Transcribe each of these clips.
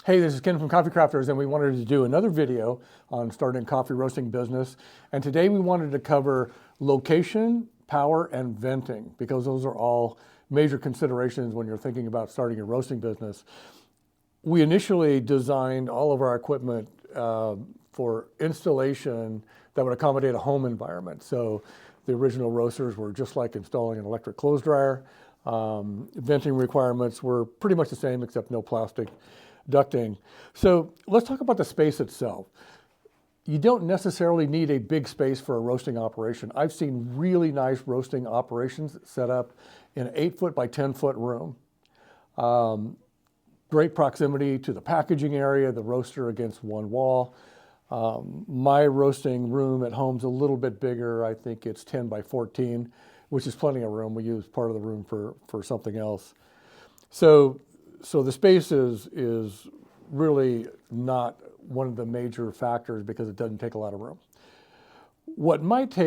Hey, this is Ken from Coffee Crafters, and we wanted to do another video on starting a coffee roasting business. And today we wanted to cover location, power, and venting, because those are all major considerations when you're thinking about starting a roasting business. We initially designed all of our equipment for installation that would accommodate a home environment. So the original roasters were just like installing an electric clothes dryer. Venting requirements were pretty much the same, except no plastic ducting. So let's talk about the space itself. You don't necessarily need a big space for a roasting operation. I've seen really nice roasting operations set up in an 8-foot by 10-foot room. Great proximity to the packaging area, the roaster against one wall. My roasting room at home's a little bit bigger. I think it's 10 by 14, which is plenty of room. We use part of the room for something else. So the space is really not one of the major factors because it doesn't take a lot of room. What might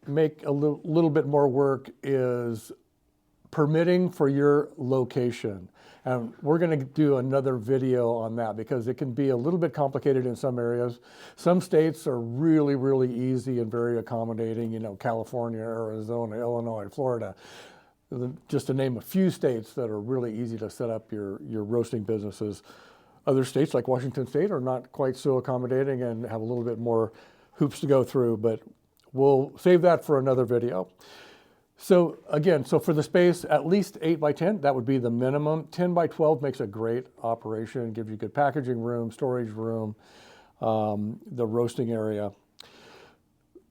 make a little bit more work is permitting for your location. And we're going to do another video on that because it can be a little bit complicated in some areas. Some states are really, really easy and very accommodating, California, Arizona, Illinois, Florida. Just to name a few states that are really easy to set up your roasting businesses. Other states like Washington State are not quite so accommodating and have a little bit more hoops to go through, but we'll save that for another video. So again, for the space, at least 8 by 10, that would be the minimum. 10 by 12 makes a great operation, gives you good packaging room, storage room, the roasting area.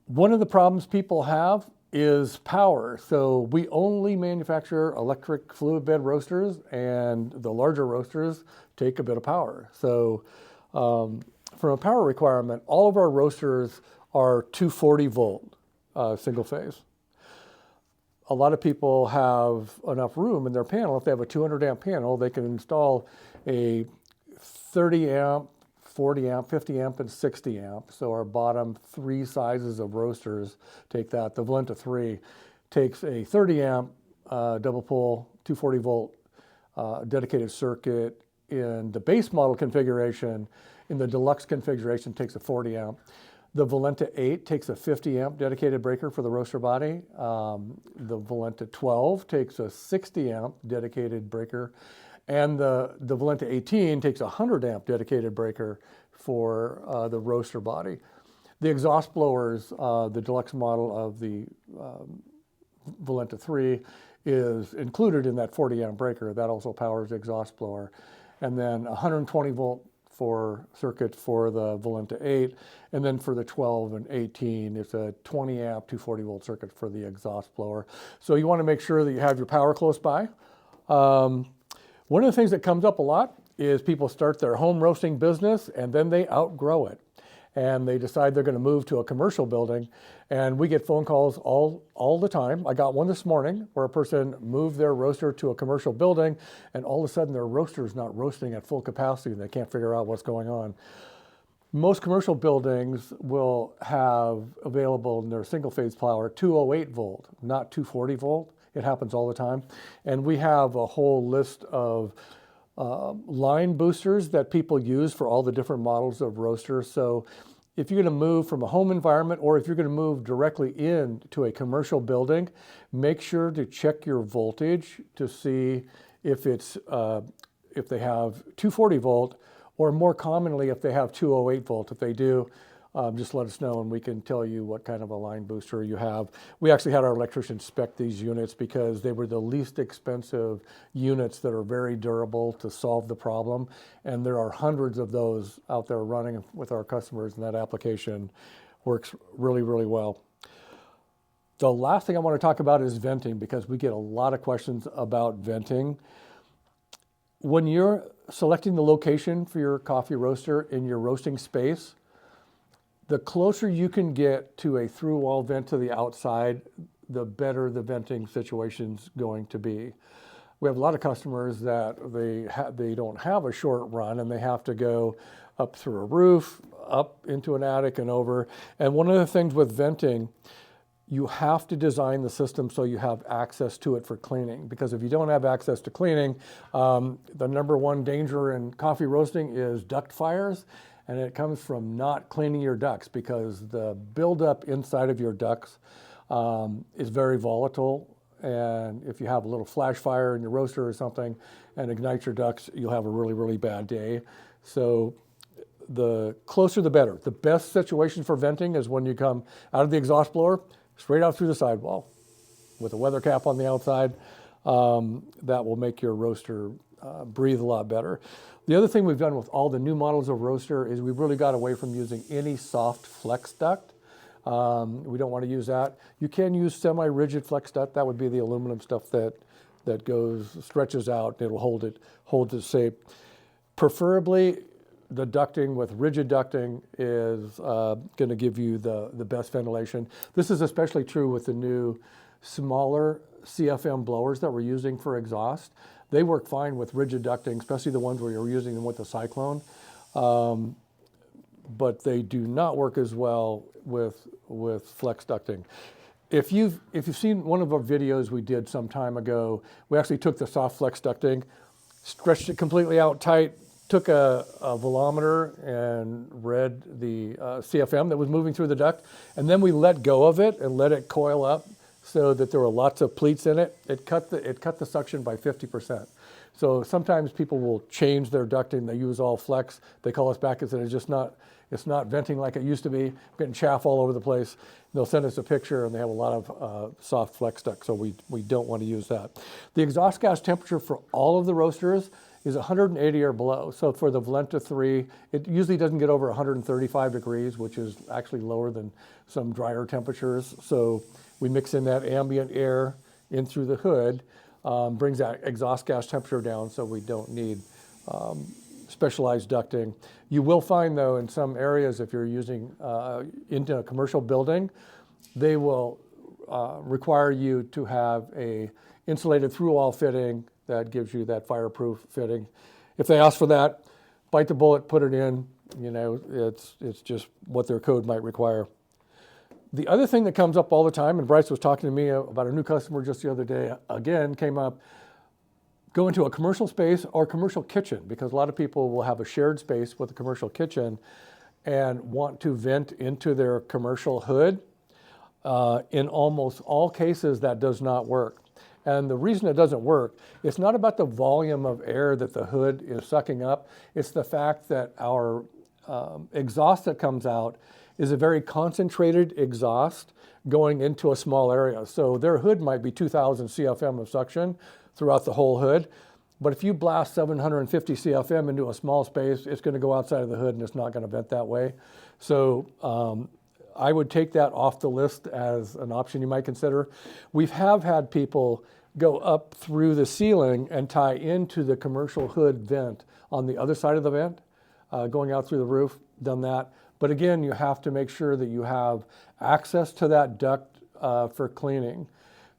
One of the problems people have is power. So we only manufacture electric fluid bed roasters, and the larger roasters take a bit of power. So from a power requirement, all of our roasters are 240 volt single phase. A lot of people have enough room in their panel. If they have a 200 amp panel, they can install a 30 amp, 40 amp, 50 amp, and 60 amp. So our bottom 3 sizes of roasters take that. The Volenta 3 takes a 30 amp double pole, 240 volt dedicated circuit. In the base model configuration, in the deluxe configuration, takes a 40 amp. The Volenta 8 takes a 50 amp dedicated breaker for the roaster body. The Volenta 12 takes a 60 amp dedicated breaker. And the Volenta 18 takes a 100 amp dedicated breaker for the roaster body. The exhaust blowers, the deluxe model of the Volenta 3 is included in that 40 amp breaker. That also powers the exhaust blower. And then 120 volt for circuit for the Volenta 8. And then for the 12 and 18, it's a 20 amp, 240 volt circuit for the exhaust blower. So you want to make sure that you have your power close by. One of the things that comes up a lot is people start their home roasting business and then they outgrow it. And they decide they're going to move to a commercial building. And we get phone calls all the time. I got one this morning where a person moved their roaster to a commercial building and all of a sudden their roaster is not roasting at full capacity and they can't figure out what's going on. Most commercial buildings will have available in their single phase power 208 volt, not 240 volt. It happens all the time. And we have a whole list of line boosters that people use for all the different models of roasters. So if you're going to move from a home environment or if you're going to move directly into a commercial building, make sure to check your voltage to see if it's if they have 240 volt or more commonly if they have 208 volt. If they do, just let us know and we can tell you what kind of a line booster you have. We actually had our electrician spec these units because they were the least expensive units that are very durable to solve the problem. And there are hundreds of those out there running with our customers, and that application works really, really well. The last thing I want to talk about is venting, because we get a lot of questions about venting. When you're selecting the location for your coffee roaster in your roasting space, the closer you can get to a through wall vent to the outside, the better the venting situation's going to be. We have a lot of customers that they don't have a short run and they have to go up through a roof, up into an attic and over. And one of the things with venting, you have to design the system so you have access to it for cleaning. Because if you don't have access to cleaning, the number one danger in coffee roasting is duct fires. And it comes from not cleaning your ducts, because the buildup inside of your ducts is very volatile. And if you have a little flash fire in your roaster or something and ignite your ducts, you'll have a really, really bad day. So the closer the better. The best situation for venting is when you come out of the exhaust blower, straight out through the sidewall with a weather cap on the outside. That will make your roaster breathe a lot better. The other thing we've done with all the new models of roaster is we've really got away from using any soft flex duct. We don't want to use that. You can use semi-rigid flex duct. That would be the aluminum stuff that stretches out. It'll hold its shape. Preferably, the ducting with rigid ducting is going to give you the best ventilation. This is especially true with the new smaller CFM blowers that we're using for exhaust. They work fine with rigid ducting, especially the ones where you're using them with the Cyclone. But they do not work as well with flex ducting. If you've seen one of our videos we did some time ago, we actually took the soft flex ducting, stretched it completely out tight, took a velometer and read the CFM that was moving through the duct, and then we let go of it and let it coil up so that there were lots of pleats in it. It cut the suction by 50%. So sometimes people will change their ducting. They use all flex. They call us back and say it's not venting like it used to be. I'm getting chaff all over the place. They'll send us a picture, and they have a lot of soft flex duct, so we don't want to use that. The exhaust gas temperature for all of the roasters is 180 or below. So for the Volenta 3, it usually doesn't get over 135 degrees, which is actually lower than some drier temperatures. So we mix in that ambient air in through the hood, brings that exhaust gas temperature down, so we don't need specialized ducting. You will find, though, in some areas, if you're using into a commercial building, they will require you to have a insulated through-wall fitting that gives you that fireproof fitting. If they ask for that, bite the bullet, put it in. You know, it's just what their code might require. The other thing that comes up all the time, and Bryce was talking to me about a new customer just the other day, again, came up, go into a commercial space or commercial kitchen, because a lot of people will have a shared space with a commercial kitchen and want to vent into their commercial hood. In almost all cases, that does not work. And the reason it doesn't work, it's not about the volume of air that the hood is sucking up. It's the fact that our exhaust that comes out is a very concentrated exhaust going into a small area. So their hood might be 2,000 CFM of suction throughout the whole hood. But if you blast 750 CFM into a small space, it's going to go outside of the hood and it's not going to vent that way. So I would take that off the list as an option you might consider. We have had people go up through the ceiling and tie into the commercial hood vent on the other side of the vent, going out through the roof, done that. But again, you have to make sure that you have access to that duct for cleaning.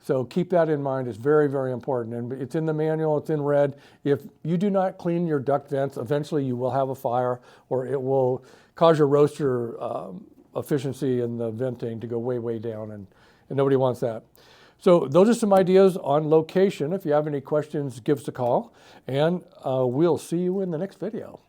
So keep that in mind. It's very, very important. And it's in the manual, it's in red. If you do not clean your duct vents, eventually you will have a fire, or it will cause your roaster efficiency in the venting to go way, way down, and nobody wants that. So those are some ideas on location. If you have any questions, give us a call, and we'll see you in the next video.